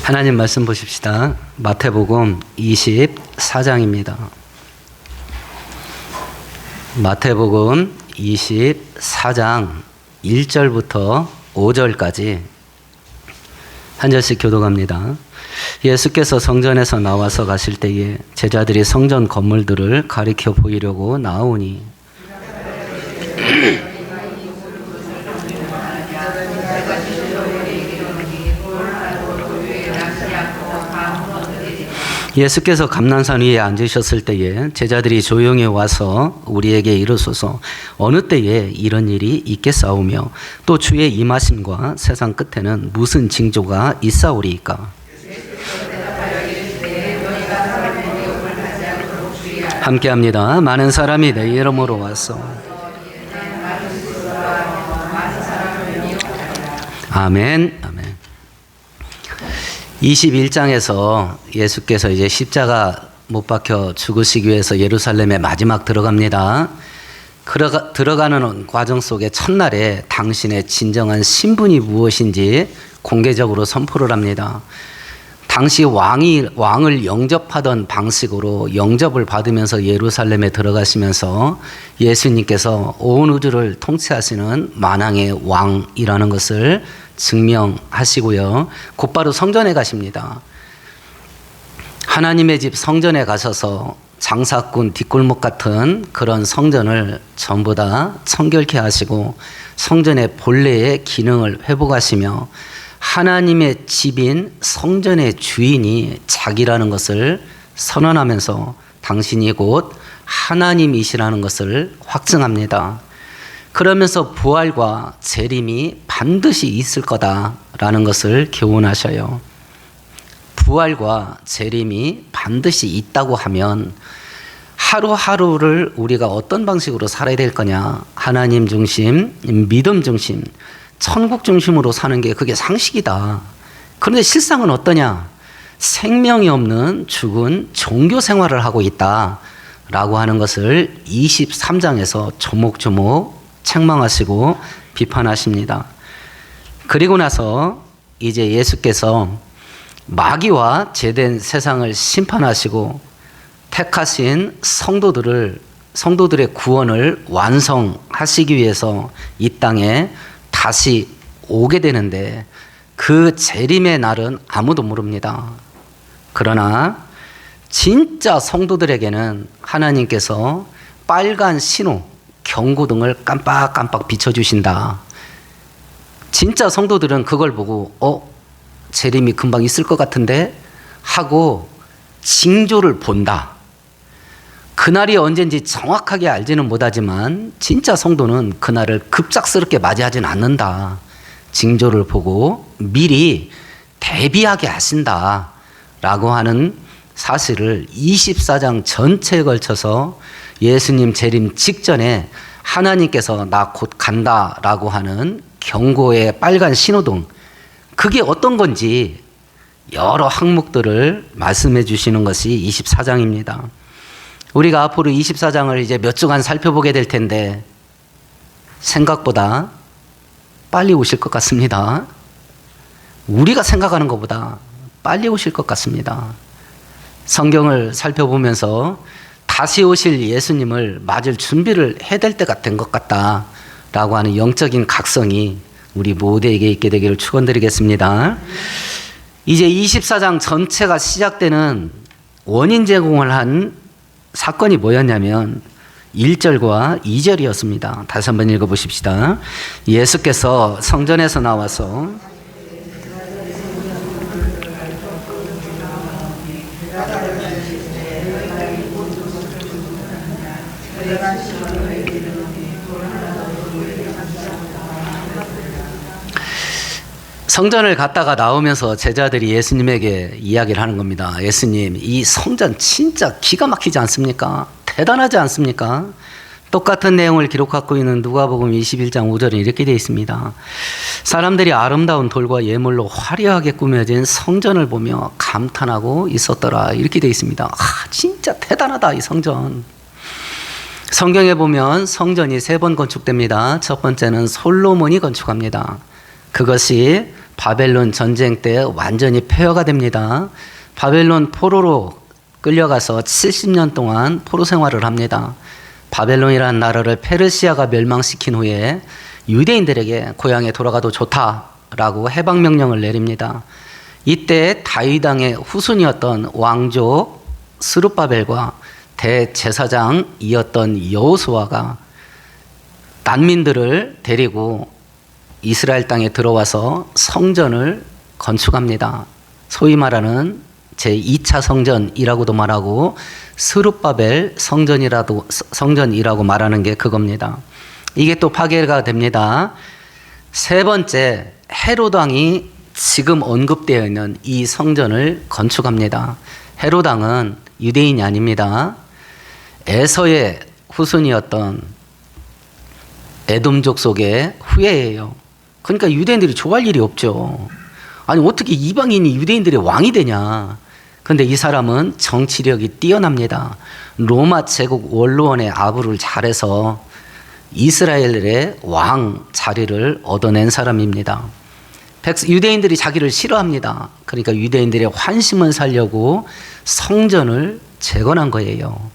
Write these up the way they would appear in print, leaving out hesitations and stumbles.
하나님 말씀 보십시다. 마태복음 24장입니다. 마태복음 24장 1절부터 5절까지 한 절씩 교독합니다. 예수께서 성전에서 나와서 가실 때에 제자들이 성전 건물들을 가리켜 보이려고 나오니 예수께서 감난산 위에 앉으셨을 때에 제자들이 조용히 와서 우리에게 이르소서 어느 때에 이런 일이 있겠사오며 또 주의 임하심과 세상 끝에는 무슨 징조가 있사오리이까. 함께합니다. 많은 사람이 내 이름으로 와서 아멘. 21장에서 예수께서 이제 십자가 못 박혀 죽으시기 위해서 예루살렘에 마지막 들어갑니다. 들어가는 과정 속에 첫날에 당신의 진정한 신분이 무엇인지 공개적으로 선포를 합니다. 당시 왕을 영접하던 방식으로 영접을 받으면서 예루살렘에 들어가시면서 예수님께서 온 우주를 통치하시는 만왕의 왕이라는 것을 증명하시고요. 곧바로 성전에 가십니다. 하나님의 집 성전에 가셔서 장사꾼 뒷골목 같은 그런 성전을 전부 다 청결케 하시고 성전의 본래의 기능을 회복하시며 하나님의 집인 성전의 주인이 자기라는 것을 선언하면서 당신이 곧 하나님이시라는 것을 확증합니다. 그러면서 부활과 재림이 반드시 있을 거다라는 것을 교훈하셔요. 부활과 재림이 반드시 있다고 하면 하루하루를 우리가 어떤 방식으로 살아야 될 거냐. 하나님 중심, 믿음 중심, 천국 중심으로 사는 게 그게 상식이다. 그런데 실상은 어떠냐? 생명이 없는 죽은 종교 생활을 하고 있다라고 하는 것을 23장에서 조목조목 책망하시고 비판하십니다. 그리고 나서 이제 예수께서 마귀와 제된 세상을 심판하시고 택하신 성도들의 구원을 완성하시기 위해서 이 땅에 다시 오게 되는데 그 재림의 날은 아무도 모릅니다. 그러나 진짜 성도들에게는 하나님께서 빨간 신호, 경고등을 깜빡깜빡 비춰주신다. 진짜 성도들은 그걸 보고 재림이 금방 있을 것 같은데 하고 징조를 본다. 그날이 언젠지 정확하게 알지는 못하지만 진짜 성도는 그날을 급작스럽게 맞이하진 않는다. 징조를 보고 미리 대비하게 하신다라고 하는 사실을 24장 전체에 걸쳐서 예수님 재림 직전에 하나님께서 나 곧 간다라고 하는 경고의 빨간 신호등, 그게 어떤 건지 여러 항목들을 말씀해 주시는 것이 24장입니다. 우리가 앞으로 24장을 이제 몇 주간 살펴보게 될 텐데 생각보다 빨리 오실 것 같습니다. 우리가 생각하는 것보다 빨리 오실 것 같습니다. 성경을 살펴보면서 다시 오실 예수님을 맞을 준비를 해야 될 때가 된 것 같다라고 하는 영적인 각성이 우리 모두에게 있게 되기를 축원드리겠습니다. 이제 24장 전체가 시작되는 원인 제공을 한 사건이 뭐였냐면 1절과 2절이었습니다. 다시 한번 읽어보십시다. 예수께서 성전에서 나와서 성전을 갔다가 나오면서 제자들이 예수님에게 이야기를 하는 겁니다. 예수님, 이 성전 진짜 기가 막히지 않습니까? 대단하지 않습니까? 똑같은 내용을 기록하고 있는 누가복음 21장 5절에 이렇게 되어 있습니다. 사람들이 아름다운 돌과 예물로 화려하게 꾸며진 성전을 보며 감탄하고 있었더라. 이렇게 되어 있습니다. 진짜 대단하다, 이 성전. 성경에 보면 성전이 3번 건축됩니다. 첫 번째는 솔로몬이 건축합니다. 그것이 바벨론 전쟁 때 완전히 폐허가 됩니다. 바벨론 포로로 끌려가서 70년 동안 포로 생활을 합니다. 바벨론이라는 나라를 페르시아가 멸망시킨 후에 유대인들에게 고향에 돌아가도 좋다라고 해방명령을 내립니다. 이때 다윗 왕의 후손이었던 왕족 스룹바벨과 대제사장이었던 여호수아가 난민들을 데리고 이스라엘 땅에 들어와서 성전을 건축합니다. 소위 말하는 제2차 성전이라고도 말하고 스룹바벨 성전이라고 말하는 게 그겁니다. 이게 또 파괴가 됩니다. 세 번째, 헤롯 왕이 지금 언급되어 있는 이 성전을 건축합니다. 헤롯 왕은 유대인이 아닙니다. 에서의 후손이었던 에돔족 속의 후예예요. 그러니까 유대인들이 좋아할 일이 없죠. 아니 어떻게 이방인이 유대인들의 왕이 되냐. 그런데 이 사람은 정치력이 뛰어납니다. 로마 제국 원로원의 아부를 잘해서 이스라엘의 왕 자리를 얻어낸 사람입니다. 유대인들이 자기를 싫어합니다. 그러니까 유대인들의 환심을 살려고 성전을 재건한 거예요.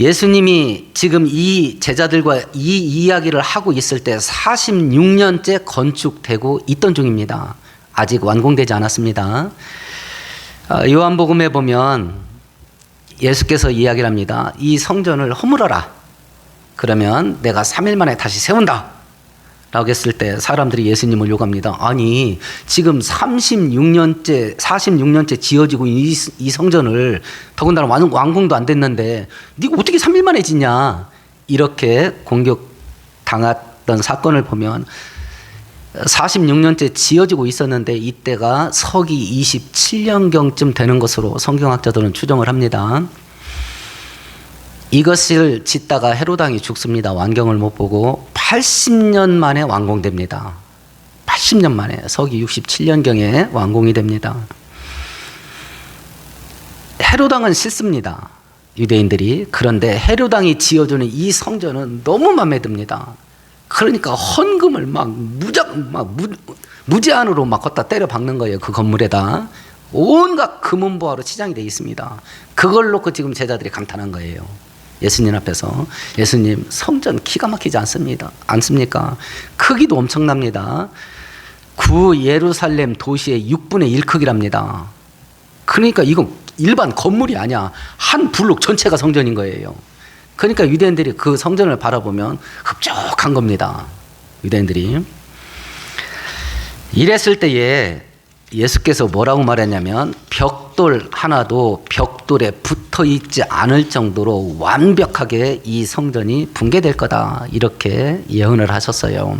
예수님이 지금 이 제자들과 이 이야기를 하고 있을 때 46년째 건축되고 있던 중입니다. 아직 완공되지 않았습니다. 요한복음에 보면 예수께서 이야기를 합니다. 이 성전을 허물어라. 그러면 내가 3일 만에 다시 세운다. 라고 했을 때 사람들이 예수님을 욕합니다. 아니 지금 46년째 지어지고 이 성전을 더군다나 완공도 안 됐는데 네가 어떻게 3일 만에 짓냐. 이렇게 공격당했던 사건을 보면 46년째 지어지고 있었는데 이때가 서기 27년경쯤 되는 것으로 성경학자들은 추정을 합니다. 이것을 짓다가 헤롯 왕이 죽습니다. 완경을 못 보고 80년 만에 완공됩니다. 80년 만에 서기 67년경에 완공이 됩니다. 헤롯 왕은 싫습니다. 유대인들이. 그런데 헤롯 왕이 지어주는 이 성전은 너무 마음에 듭니다. 그러니까 헌금을 무제한으로 막 걷다 때려 박는 거예요. 그 건물에다. 온갖 금은보화로 치장이 되어 있습니다. 그걸 놓고 지금 제자들이 감탄한 거예요. 예수님 앞에서. 예수님 성전 기가 막히지 않습니까? 크기도 엄청납니다. 구 예루살렘 도시의 6분의 1 크기랍니다. 그러니까 이건 일반 건물이 아니야. 한 블록 전체가 성전인 거예요. 그러니까 유대인들이 그 성전을 바라보면 흡족한 겁니다. 유대인들이. 이랬을 때에 예수께서 뭐라고 말했냐면 벽돌 하나도 벽돌에 붙어 있지 않을 정도로 완벽하게 이 성전이 붕괴될 거다. 이렇게 예언을 하셨어요.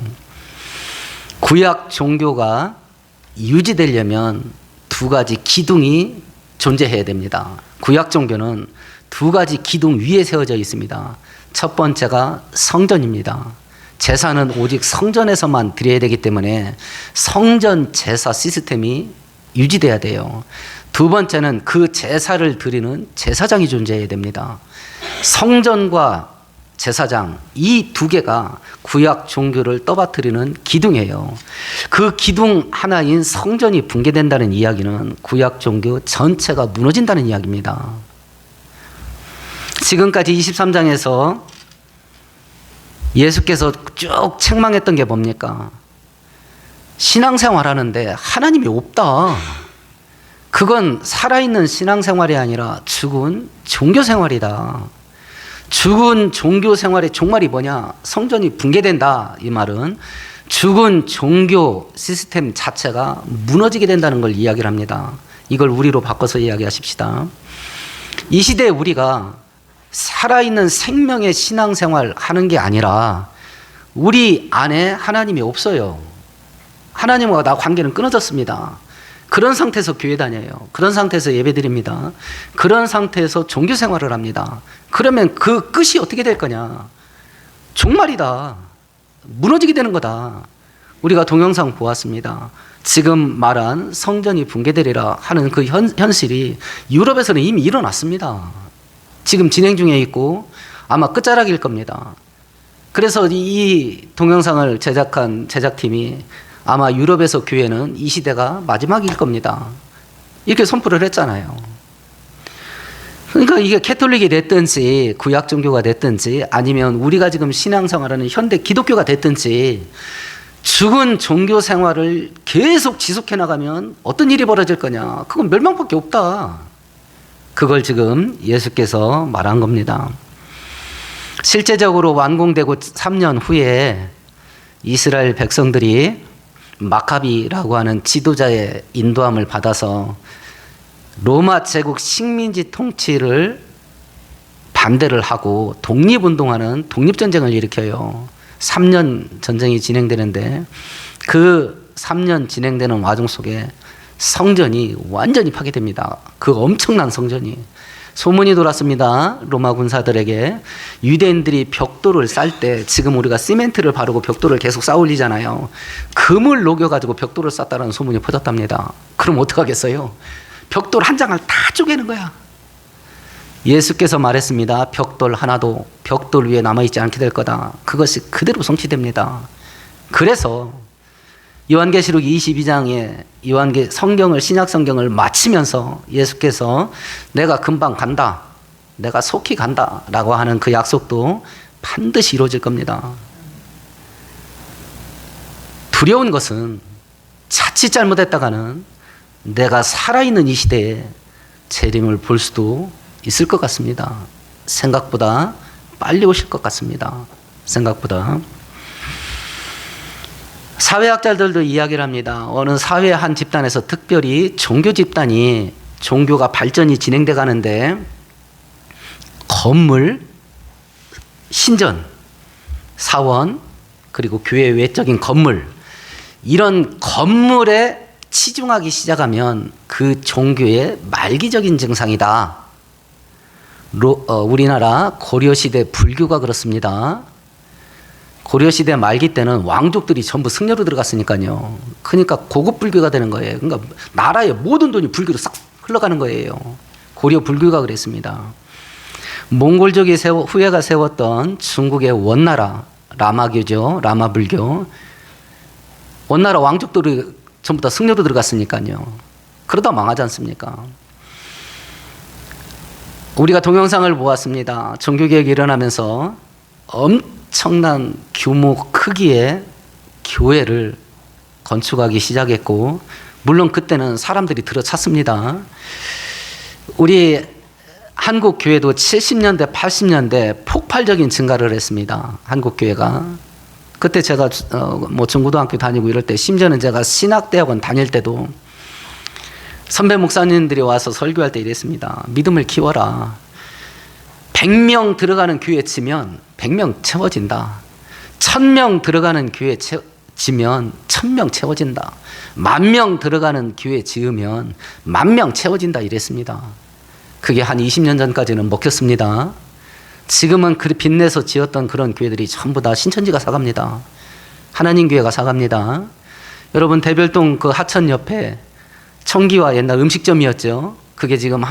구약 종교가 유지되려면 두 가지 기둥이 존재해야 됩니다. 구약 종교는 두 가지 기둥 위에 세워져 있습니다. 첫 번째가 성전입니다. 제사는 오직 성전에서만 드려야 되기 때문에 성전 제사 시스템이 유지돼야 돼요. 두 번째는 그 제사를 드리는 제사장이 존재해야 됩니다. 성전과 제사장 이 두 개가 구약 종교를 떠받들이는 기둥이에요. 그 기둥 하나인 성전이 붕괴된다는 이야기는 구약 종교 전체가 무너진다는 이야기입니다. 지금까지 23장에서 예수께서 쭉 책망했던 게 뭡니까? 신앙생활 하는데 하나님이 없다. 그건 살아있는 신앙생활이 아니라 죽은 종교생활이다. 죽은 종교생활의 종말이 뭐냐? 성전이 붕괴된다. 이 말은 죽은 종교 시스템 자체가 무너지게 된다는 걸 이야기를 합니다. 이걸 우리로 바꿔서 이야기하십시다. 이 시대에 우리가 살아있는 생명의 신앙생활 하는 게 아니라 우리 안에 하나님이 없어요. 하나님과 나 관계는 끊어졌습니다. 그런 상태에서 교회 다녀요. 그런 상태에서 예배 드립니다. 그런 상태에서 종교 생활을 합니다. 그러면 그 끝이 어떻게 될 거냐? 종말이다. 무너지게 되는 거다. 우리가 동영상 보았습니다. 지금 말한 성전이 붕괴되리라 하는 그 현실이 유럽에서는 이미 일어났습니다. 지금 진행 중에 있고 아마 끝자락일 겁니다. 그래서 이 동영상을 제작한 제작팀이 아마 유럽에서 교회는 이 시대가 마지막일 겁니다. 이렇게 선포를 했잖아요. 그러니까 이게 캐톨릭이 됐든지 구약 종교가 됐든지 아니면 우리가 지금 신앙생활하는 현대 기독교가 됐든지 죽은 종교 생활을 계속 지속해 나가면 어떤 일이 벌어질 거냐? 그건 멸망밖에 없다. 그걸 지금 예수께서 말한 겁니다. 실제적으로 완공되고 3년 후에 이스라엘 백성들이 마카비라고 하는 지도자의 인도함을 받아서 로마 제국 식민지 통치를 반대를 하고 독립운동하는 독립전쟁을 일으켜요. 3년 전쟁이 진행되는데 그 3년 진행되는 와중 속에 성전이 완전히 파괴됩니다. 그 엄청난 성전이. 소문이 돌았습니다. 로마 군사들에게. 유대인들이 벽돌을 쌀 때 지금 우리가 시멘트를 바르고 벽돌을 계속 쌓아 올리잖아요. 금을 녹여가지고 벽돌을 쌌다는 소문이 퍼졌답니다. 그럼 어떡하겠어요? 벽돌 한 장을 다 쪼개는 거야. 예수께서 말했습니다. 벽돌 하나도 벽돌 위에 남아있지 않게 될 거다. 그것이 그대로 성취됩니다. 그래서 요한계시록 22장에 성경을 신약 성경을 마치면서 예수께서 내가 금방 간다. 내가 속히 간다. 라고 하는 그 약속도 반드시 이루어질 겁니다. 두려운 것은 자칫 잘못했다가는 내가 살아있는 이 시대에 재림을 볼 수도 있을 것 같습니다. 생각보다 빨리 오실 것 같습니다. 생각보다. 사회학자들도 이야기를 합니다. 어느 사회 한 집단에서 특별히 종교 집단이 종교가 발전이 진행돼 가는데 건물, 신전, 사원, 그리고 교회 외적인 건물 이런 건물에 치중하기 시작하면 그 종교의 말기적인 증상이다. 우리나라 고려시대 불교가 그렇습니다. 고려시대 말기 때는 왕족들이 전부 승려로 들어갔으니까요. 그러니까 고급 불교가 되는 거예요. 그러니까 나라의 모든 돈이 불교로 싹 흘러가는 거예요. 고려 불교가 그랬습니다. 몽골족이 후예가 세웠던 중국의 원나라 라마교죠. 라마불교. 원나라 왕족들이 전부 다 승려로 들어갔으니까요. 그러다 망하지 않습니까? 우리가 동영상을 보았습니다. 종교개혁이 일어나면서 엄청난 규모 크기의 교회를 건축하기 시작했고 물론 그때는 사람들이 들어찼습니다. 우리 한국 교회도 70년대, 80년대 폭발적인 증가를 했습니다. 한국 교회가. 그때 제가 중고등학교 다니고 이럴 때 심지어는 제가 신학대학원 다닐 때도 선배 목사님들이 와서 설교할 때 이랬습니다. 믿음을 키워라. 100명 들어가는 교회 치면 100명 채워진다. 1000명 들어가는 교회 지면 1000명 채워진다. 10,000명 들어가는 교회 지으면 10,000명 채워진다 이랬습니다. 그게 한 20년 전까지는 먹혔습니다. 지금은 그 빚내서 지었던 그런 교회들이 전부 다 신천지가 사갑니다. 하나님 교회가 사갑니다. 여러분 대별동 그 하천 옆에 청기와 옛날 음식점이었죠. 그게 지금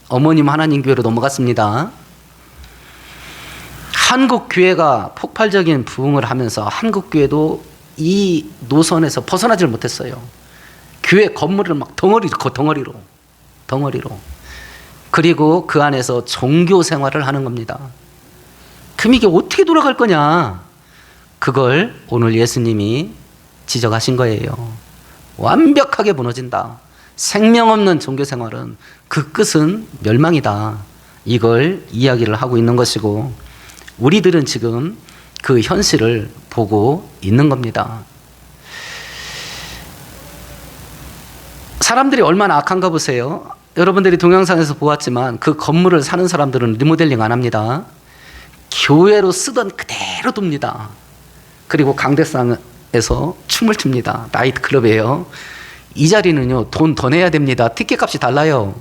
어머님 하나님 교회로 넘어갔습니다. 한국 교회가 폭발적인 부흥을 하면서 한국 교회도 이 노선에서 벗어나질 못했어요. 교회 건물을 막 덩어리로. 그리고 그 안에서 종교 생활을 하는 겁니다. 그럼 이게 어떻게 돌아갈 거냐? 그걸 오늘 예수님이 지적하신 거예요. 완벽하게 무너진다. 생명 없는 종교 생활은 그 끝은 멸망이다. 이걸 이야기를 하고 있는 것이고 우리들은 지금 그 현실을 보고 있는 겁니다. 사람들이 얼마나 악한가 보세요. 여러분들이 동영상에서 보았지만 그 건물을 사는 사람들은 리모델링 안 합니다. 교회로 쓰던 그대로 둡니다. 그리고 강대상에서 춤을 춥니다. 나이트클럽이에요. 이 자리는요, 돈 더 내야 됩니다. 티켓 값이 달라요.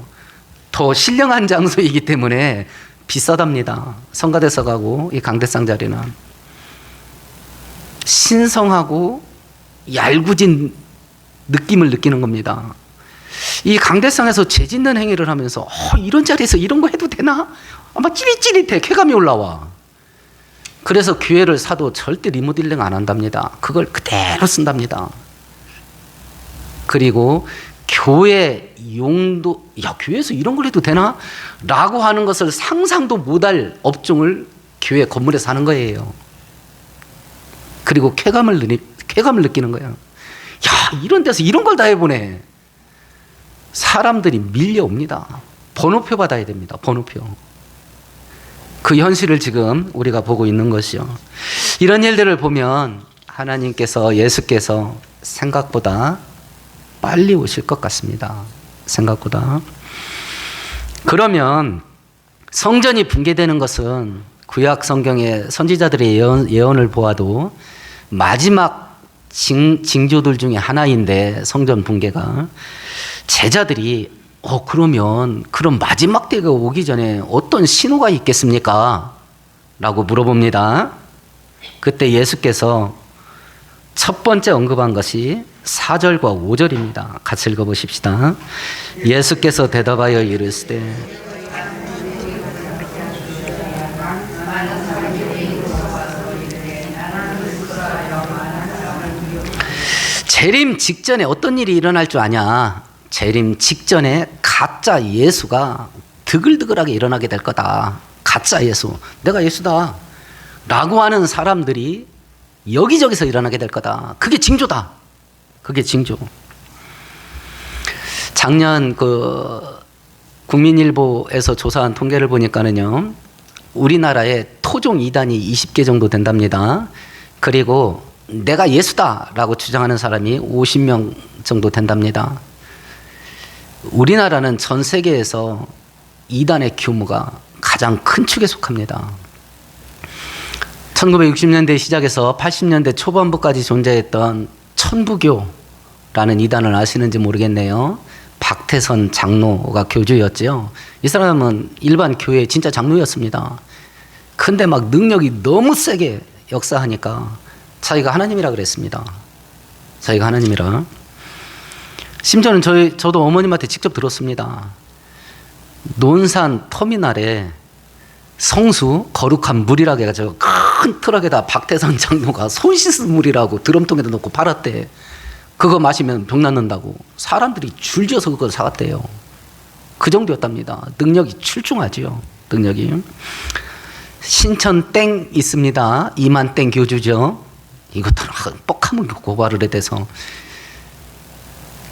더 신령한 장소이기 때문에 비싸답니다. 성가대서 가고 이 강대상 자리는. 신성하고 얄궂은 느낌을 느끼는 겁니다. 이 강대상에서 죄 짓는 행위를 하면서 이런 자리에서 이런 거 해도 되나? 아마 찌릿찌릿해. 쾌감이 올라와. 그래서 교회를 사도 절대 리모델링 안 한답니다. 그걸 그대로 쓴답니다. 그리고 교회 용도, 야, 교회에서 이런 걸 해도 되나? 라고 하는 것을 상상도 못할 업종을 교회 건물에서 하는 거예요. 그리고 쾌감을 느끼는 거예요. 야, 이런 데서 이런 걸 다 해보네. 사람들이 밀려옵니다. 번호표 받아야 됩니다. 번호표. 그 현실을 지금 우리가 보고 있는 것이요. 이런 일들을 보면 하나님께서, 예수께서 생각보다 빨리 오실 것 같습니다. 생각보다. 그러면 성전이 붕괴되는 것은 구약 성경의 선지자들의 예언을 보아도 마지막 징조들 중에 하나인데, 성전 붕괴가, 제자들이 그러면 그럼 마지막 때가 오기 전에 어떤 신호가 있겠습니까? 라고 물어봅니다. 그때 예수께서 첫 번째 언급한 것이 4절과 5절입니다. 같이 읽어보십시다. 예수께서 대답하여 이르시되 재림 직전에 어떤 일이 일어날 줄 아냐? 재림 직전에 가짜 예수가 드글드글하게 일어나게 될 거다. 가짜 예수, 내가 예수다 라고 하는 사람들이 여기저기서 일어나게 될 거다. 그게 징조다. 그게 징조. 작년 국민일보에서 조사한 통계를 보니까는요, 우리나라에 토종 이단이 20개 정도 된답니다. 그리고 내가 예수다라고 주장하는 사람이 50명 정도 된답니다. 우리나라는 전 세계에서 이단의 규모가 가장 큰 축에 속합니다. 1960년대 시작해서 80년대 초반부까지 존재했던 천부교라는 이단을 아시는지 모르겠네요. 박태선 장로가 교주였죠. 이 사람은 일반 교회 진짜 장로였습니다. 근데 막 능력이 너무 세게 역사하니까 자기가 하나님이라 그랬습니다. 자기가 하나님이라. 심지어는 저도 어머님한테 직접 들었습니다. 논산 터미널에 성수 거룩한 물이라고 해가지고 큰 트럭에다 박태선 장로가 손 씻은 물이라고 드럼통에다 넣고 팔았대. 그거 마시면 병 낫는다고 사람들이 줄지어서 그걸 사갔대요. 그 정도였답니다. 능력이 출중하지요. 능력이. 신천 땡 있습니다. 이만 땡 교주죠. 이것도 뻑하면 고발을 해대서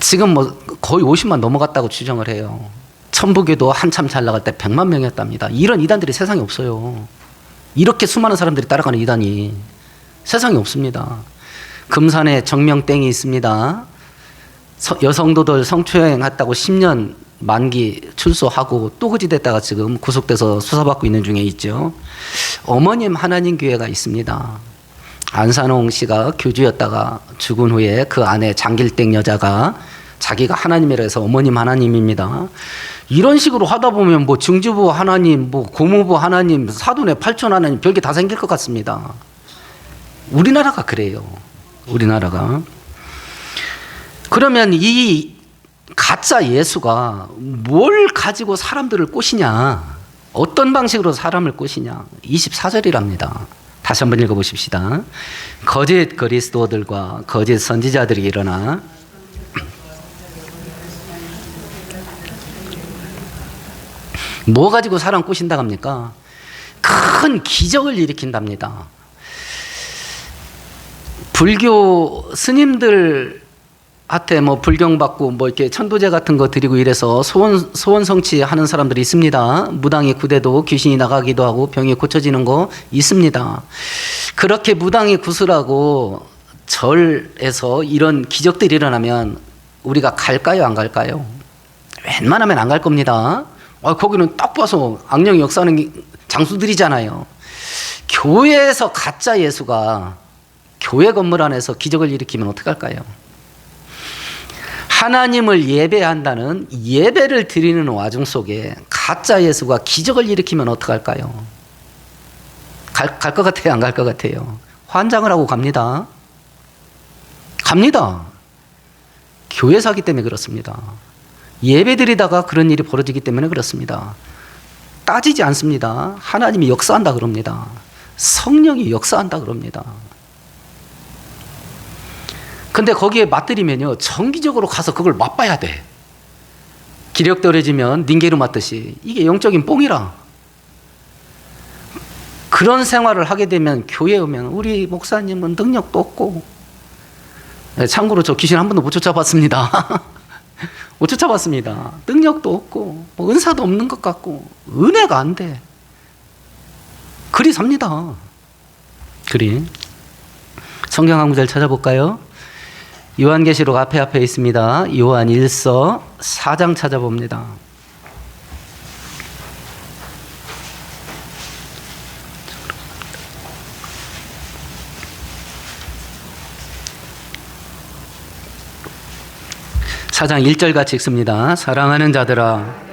지금 뭐 거의 50만 넘어갔다고 추정을 해요. 천부교도 한참 잘 나갈 때 100만 명이었답니다. 이런 이단들이 세상에 없어요. 이렇게 수많은 사람들이 따라가는 이단이 세상에 없습니다. 금산에 정명땡이 있습니다. 여성도들 성추행했다고 10년 만기 출소하고 또 그지됐다가 지금 구속돼서 수사받고 있는 중에 있죠. 어머님 하나님 교회가 있습니다. 안산홍 씨가 교주였다가 죽은 후에 그 아내 장길땡 여자가 자기가 하나님이라 해서 어머님 하나님입니다. 이런 식으로 하다 보면 뭐 증주부 하나님, 뭐 고모부 하나님, 사돈의 팔촌 하나님 별게 다 생길 것 같습니다. 우리나라가 그래요. 우리나라가. 그러면 이 가짜 예수가 뭘 가지고 사람들을 꼬시냐? 어떤 방식으로 사람을 꼬시냐? 24절이랍니다. 다시 한번 읽어보십시다. 거짓 그리스도들과 거짓 선지자들이 일어나 뭐 가지고 사람 꼬신다고 합니까? 큰 기적을 일으킨답니다. 불교 스님들한테 뭐 불경받고 뭐 이렇게 천도제 같은 거 드리고 이래서 소원 성취하는 사람들이 있습니다. 무당이 구대도 귀신이 나가기도 하고 병이 고쳐지는 거 있습니다. 그렇게 무당이 구슬하고 절에서 이런 기적들이 일어나면 우리가 갈까요, 안 갈까요? 웬만하면 안 갈 겁니다. 거기는 딱 봐서 악령이 역사하는 장수들이잖아요. 교회에서 가짜 예수가 교회 건물 안에서 기적을 일으키면 어떡할까요? 하나님을 예배한다는 예배를 드리는 와중 속에 가짜 예수가 기적을 일으키면 어떡할까요? 갈 것 같아요, 안 갈 것 같아요? 환장을 하고 갑니다. 갑니다. 교회사기 때문에 그렇습니다. 예배 드리다가 그런 일이 벌어지기 때문에 그렇습니다. 따지지 않습니다. 하나님이 역사한다 그럽니다. 성령이 역사한다 그럽니다. 근데 거기에 맞들이면요, 정기적으로 가서 그걸 맛봐야 돼. 기력 떨어지면 닌게르 맞듯이. 이게 영적인 뽕이라. 그런 생활을 하게 되면 교회에 오면 우리 목사님은 능력도 없고, 참고로 저 귀신 한 번도 못 쫓아봤습니다. 못 쫓아봤습니다. 능력도 없고 뭐 은사도 없는 것 같고 은혜가 안 돼. 그리 삽니다. 그리. 성경 한 구절 찾아볼까요? 요한계시록 앞에 있습니다. 요한 1서 4장 찾아봅니다. 사장 1절 같이 읽습니다. 사랑하는 자들아,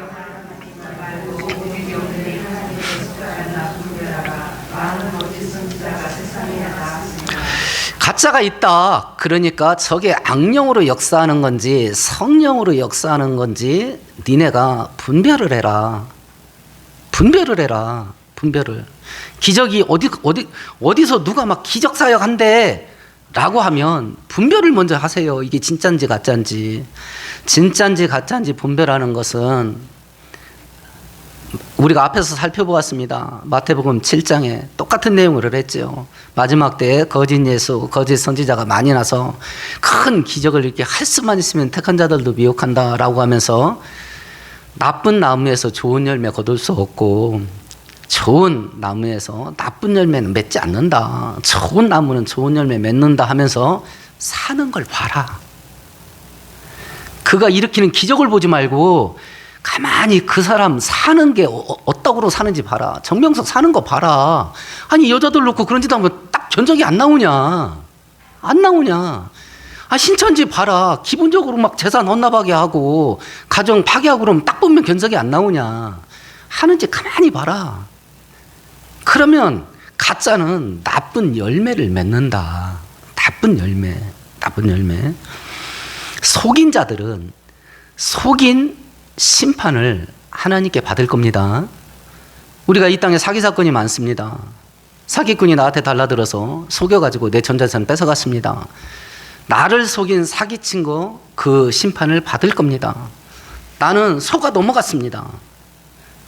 가짜가 있다. 그러니까 저게 악령으로 역사하는 건지 성령으로 역사하는 건지 니네가 분별을 해라. 분별을 해라. 분별을. 기적이 어디서 누가 막 기적 사역한대 라고 하면 분별을 먼저 하세요. 이게 진짜인지 가짜인지. 진짜인지 가짜인지 분별하는 것은 우리가 앞에서 살펴보았습니다. 마태복음 7장에 똑같은 내용을 했죠. 마지막 때에 거짓 예수, 거짓 선지자가 많이 나서 큰 기적을 이렇게 할 수만 있으면 택한 자들도 미혹한다라고 하면서 나쁜 나무에서 좋은 열매 거둘 수 없고 좋은 나무에서 나쁜 열매는 맺지 않는다. 좋은 나무는 좋은 열매 맺는다 하면서 사는 걸 봐라. 그가 일으키는 기적을 보지 말고 가만히 그 사람 사는 게 어떡으로 사는지 봐라. 정명석 사는 거 봐라. 아니 여자들 놓고 그런 짓 하면 딱 견적이 안 나오냐. 안 나오냐. 아, 신천지 봐라. 기본적으로 막 재산 헌납하게 하고 가정 파괴하고 그러면 딱 보면 견적이 안 나오냐. 하는지 가만히 봐라. 그러면 가짜는 나쁜 열매를 맺는다. 나쁜 열매. 나쁜 열매. 속인 자들은 속인 심판을 하나님께 받을 겁니다. 우리가 이 땅에 사기 사건이 많습니다. 사기꾼이 나한테 달라들어서 속여가지고 내 전재산 뺏어갔습니다. 나를 속인 사기친 거 그 심판을 받을 겁니다. 나는 속아 넘어갔습니다.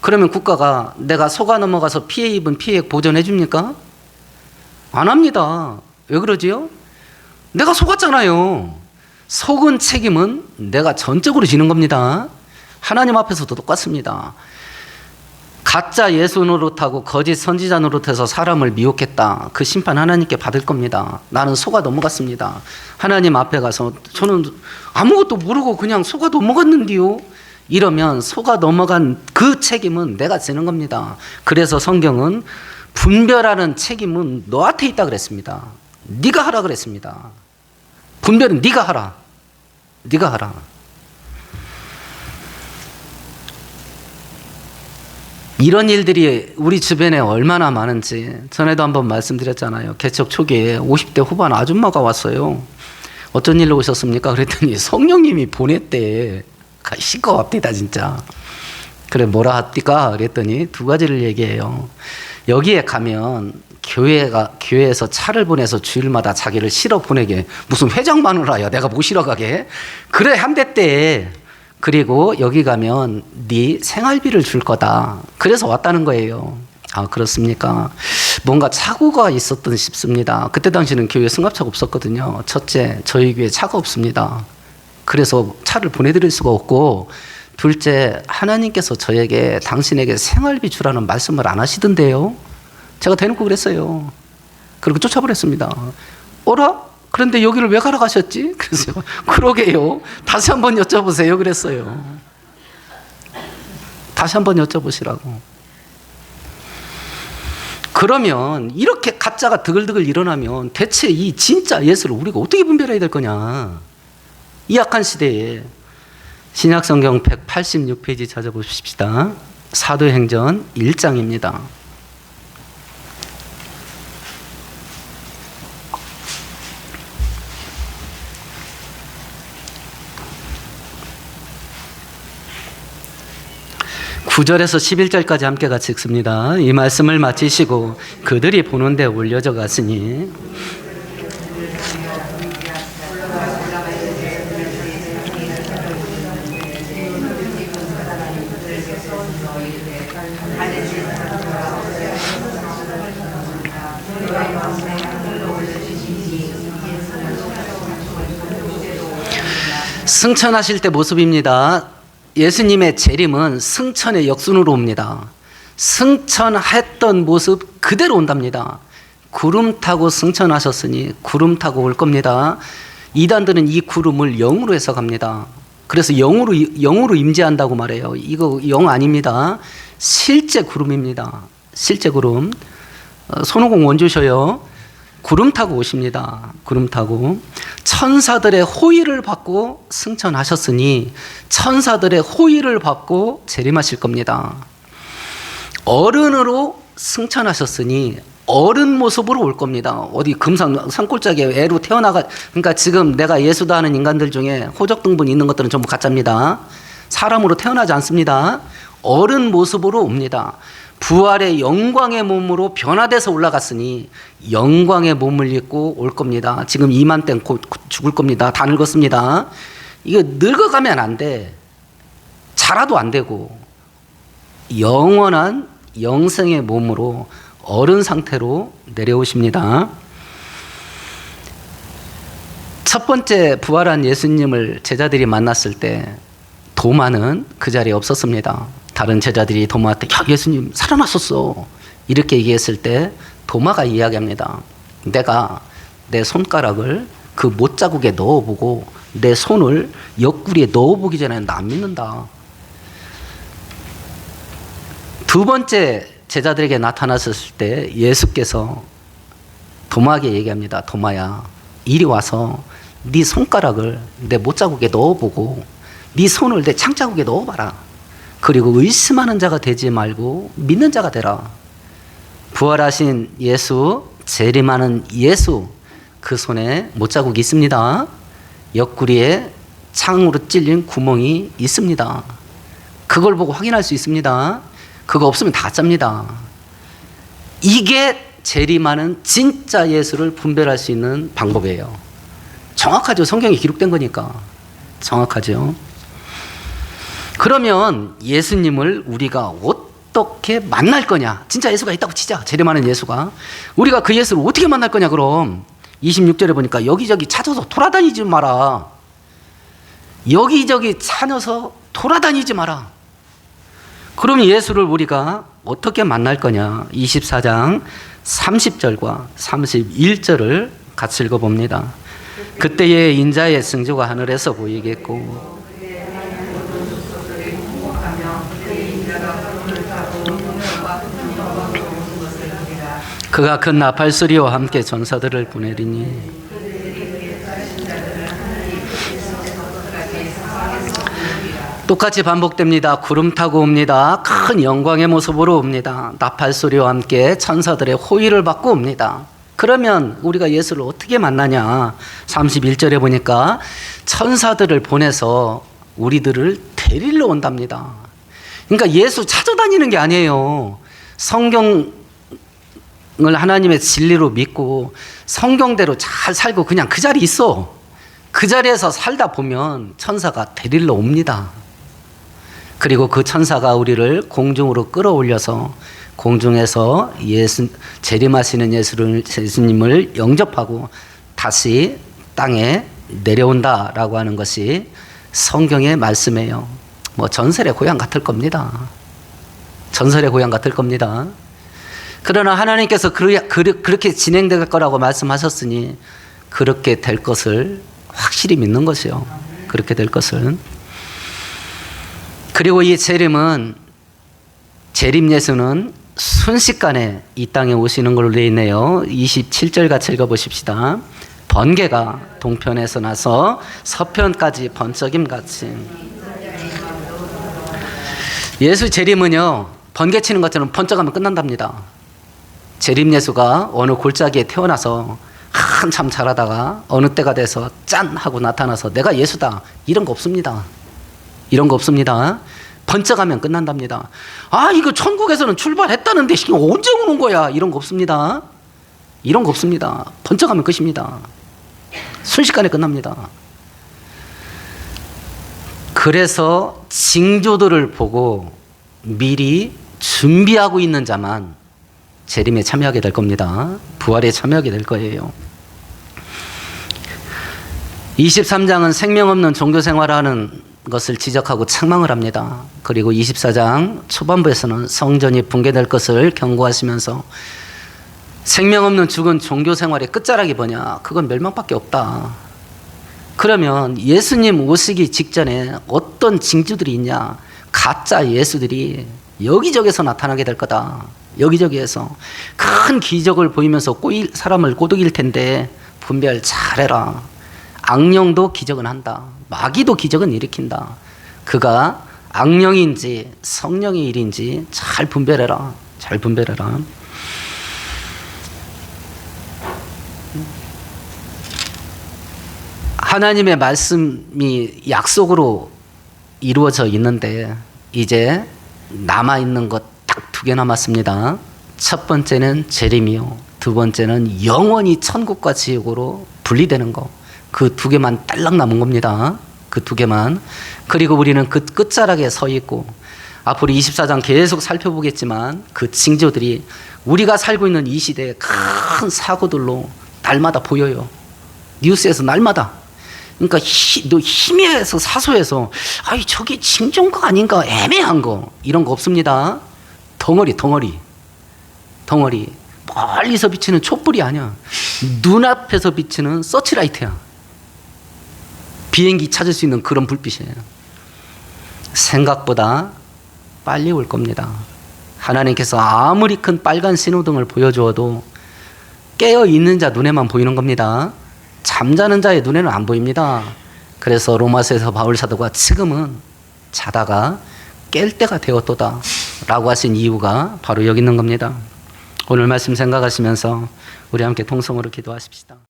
그러면 국가가 내가 속아 넘어가서 피해 입은 피해액 보전해 줍니까? 안 합니다. 왜 그러지요? 내가 속았잖아요. 속은 책임은 내가 전적으로 지는 겁니다. 하나님 앞에서도 똑같습니다. 가짜 예수 노릇하고 거짓 선지자 노릇해서 사람을 미혹했다. 그 심판 하나님께 받을 겁니다. 나는 속아 넘어갔습니다. 하나님 앞에 가서 저는 아무것도 모르고 그냥 속아 넘어갔는데요. 이러면 속아 넘어간 그 책임은 내가 지는 겁니다. 그래서 성경은 분별하는 책임은 너한테 있다 그랬습니다. 네가 하라 그랬습니다. 분별은 네가 하라. 네가 하라. 이런 일들이 우리 주변에 얼마나 많은지 전에도 한번 말씀드렸잖아요. 개척 초기에 50대 후반 아줌마가 왔어요. 어쩐 일로 오셨습니까? 그랬더니 성령님이 보냈대. 시끄럽디다 진짜. 그래 뭐라 합니까? 그랬더니 두 가지를 얘기해요. 여기에 가면 교회에서 차를 보내서 주일마다 자기를 실어 보내게. 무슨 회장 마누라야 내가 못 실어 가게. 그래 한댔대. 그리고 여기 가면 네 생활비를 줄 거다. 그래서 왔다는 거예요. 아 그렇습니까? 뭔가 착오가 있었던 싶습니다. 그때 당시는 교회에 승합차가 없었거든요. 첫째, 저희 교회에 차가 없습니다. 그래서 차를 보내드릴 수가 없고, 둘째, 하나님께서 저에게 당신에게 생활비 주라는 말씀을 안 하시던데요. 제가 대놓고 그랬어요. 그리고 쫓아버렸습니다. 어라? 그런데 여기를 왜 가러 가셨지? 그래서 그러게요. 다시 한번 여쭤보세요. 그랬어요. 다시 한번 여쭤보시라고. 그러면 이렇게 가짜가 드글드글 일어나면 대체 이 진짜 예수를 우리가 어떻게 분별해야 될 거냐. 이 악한 시대에 신약성경 186페이지 찾아보십시다. 사도행전 1장입니다. (9절에서) (11절까지) 함께 같이 읽습니다. 이 말씀을 마치시고 그들이 보는 데 올려져 갔으니 승천하실 때 모습입니다. 예수님의 재림은 승천의 역순으로 옵니다. 승천했던 모습 그대로 온답니다. 구름 타고 승천하셨으니 구름 타고 올 겁니다. 이단들은 이 구름을 영으로 해석합니다. 그래서 영으로 임재한다고 말해요. 이거 영 아닙니다. 실제 구름입니다. 실제 구름. 손오공 원주셔요. 구름 타고 오십니다. 구름 타고 천사들의 호의를 받고 승천하셨으니 천사들의 호의를 받고 재림하실 겁니다. 어른으로 승천하셨으니 어른 모습으로 올 겁니다. 어디 금상 산골짜기에 애로 태어나가, 그러니까 지금 내가 예수다 하는 인간들 중에 호적 등본이 있는 것들은 전부 가짜입니다. 사람으로 태어나지 않습니다. 어른 모습으로 옵니다. 부활의 영광의 몸으로 변화돼서 올라갔으니 영광의 몸을 입고 올 겁니다. 지금 2만 땡 곧 죽을 겁니다. 다 늙었습니다. 이거 늙어가면 안 돼. 자라도 안 되고 영원한 영생의 몸으로 어른 상태로 내려오십니다. 첫 번째 부활한 예수님을 제자들이 만났을 때 도마는 그 자리에 없었습니다. 다른 제자들이 도마한테 야 예수님 살아났었어 이렇게 얘기했을 때 도마가 이야기합니다. 내가 내 손가락을 그 못자국에 넣어보고 내 손을 옆구리에 넣어보기 전에 나 안 믿는다. 두 번째 제자들에게 나타났을 때 예수께서 도마에게 얘기합니다. 도마야 이리 와서 네 손가락을 내 못자국에 넣어보고 네 손을 내 창자국에 넣어봐라. 그리고 의심하는 자가 되지 말고 믿는 자가 되라. 부활하신 예수, 재림하는 예수, 그 손에 못자국이 있습니다. 옆구리에 창으로 찔린 구멍이 있습니다. 그걸 보고 확인할 수 있습니다. 그거 없으면 다 짭니다. 이게 재림하는 진짜 예수를 분별할 수 있는 방법이에요. 정확하죠. 성경에 기록된 거니까. 정확하죠. 그러면 예수님을 우리가 어떻게 만날 거냐? 진짜 예수가 있다고 치자. 재림하는 예수가. 우리가 그 예수를 어떻게 만날 거냐 그럼? 26절에 보니까 여기저기 찾아서 돌아다니지 마라. 여기저기 찾아서 돌아다니지 마라. 그럼 예수를 우리가 어떻게 만날 거냐? 24장 30절과 31절을 같이 읽어봅니다. 그때의 인자의 승조가 하늘에서 보이겠고 그가 큰 나팔 소리와 함께 전사들을 보내리니 똑같이 반복됩니다. 구름 타고 옵니다. 큰 영광의 모습으로 옵니다. 나팔 소리와 함께 천사들의 호의를 받고 옵니다. 그러면 우리가 예수를 어떻게 만나냐? 31절에 보니까 천사들을 보내서 우리들을 데리러 온답니다. 그러니까 예수 찾아다니는 게 아니에요. 성경을 하나님의 진리로 믿고 성경대로 잘 살고 그냥 그 자리에 있어. 그 자리에서 살다 보면 천사가 데리러 옵니다. 그리고 그 천사가 우리를 공중으로 끌어올려서 공중에서 재림하시는 예수님을 영접하고 다시 땅에 내려온다라고 하는 것이 성경의 말씀이에요. 뭐 전설의 고향 같을 겁니다. 전설의 고향 같을 겁니다. 그러나 하나님께서 그렇게 진행될 거라고 말씀하셨으니 그렇게 될 것을 확실히 믿는 것이요. 그렇게 될 것을. 그리고 이 재림 예수는 순식간에 이 땅에 오시는 걸로 되어 있네요. 27절 같이 읽어보십시다. 번개가 동편에서 나서 서편까지 번쩍임같이. 예수 재림은요, 번개 치는 것처럼 번쩍하면 끝난답니다. 재림 예수가 어느 골짜기에 태어나서 한참 자라다가 어느 때가 돼서 짠 하고 나타나서 내가 예수다 이런 거 없습니다. 이런 거 없습니다. 번쩍하면 끝난답니다. 아 이거 천국에서는 출발했다는데 언제 오는 거야? 이런 거 없습니다. 이런 거 없습니다. 번쩍하면 끝입니다. 순식간에 끝납니다. 그래서 징조들을 보고 미리 준비하고 있는 자만 재림에 참여하게 될 겁니다. 부활에 참여하게 될 거예요. 23장은 생명 없는 종교 생활하는 것을 지적하고 책망을 합니다. 그리고 24장 초반부에서는 성전이 붕괴될 것을 경고하시면서 생명 없는 죽은 종교 생활의 끝자락이 뭐냐? 그건 멸망밖에 없다. 그러면 예수님 오시기 직전에 어떤 징조들이 있냐? 가짜 예수들이 여기저기서 나타나게 될 거다. 여기저기에서 큰 기적을 보이면서 사람을 꼬드길 텐데 분별 잘해라. 악령도 기적은 한다. 마귀도 기적은 일으킨다. 그가 악령인지 성령의 일인지 잘 분별해라. 잘 분별해라. 하나님의 말씀이 약속으로 이루어져 있는데 이제 남아있는 것 딱 2개 남았습니다. 첫 번째는 재림이요. 두 번째는 영원히 천국과 지옥으로 분리되는 거. 그 2개만 딸랑 남은 겁니다. 그 2개만. 그리고 우리는 그 끝자락에 서 있고 앞으로 24장 계속 살펴보겠지만 그 징조들이 우리가 살고 있는 이 시대의 큰 사고들로 날마다 보여요. 뉴스에서 날마다. 그러니까 너 희미해서 사소해서 아이 저게 징조인가 아닌가 애매한 거 이런 거 없습니다. 덩어리 멀리서 비치는 촛불이 아니야. 눈앞에서 비치는 서치라이트야. 비행기 찾을 수 있는 그런 불빛이에요. 생각보다 빨리 올 겁니다. 하나님께서 아무리 큰 빨간 신호등을 보여주어도 깨어있는 자 눈에만 보이는 겁니다. 잠자는 자의 눈에는 안 보입니다. 그래서 로마서에서 바울 사도가 지금은 자다가 깰 때가 되었도다 라고 하신 이유가 바로 여기 있는 겁니다. 오늘 말씀 생각하시면서 우리 함께 통성으로 기도하십시다.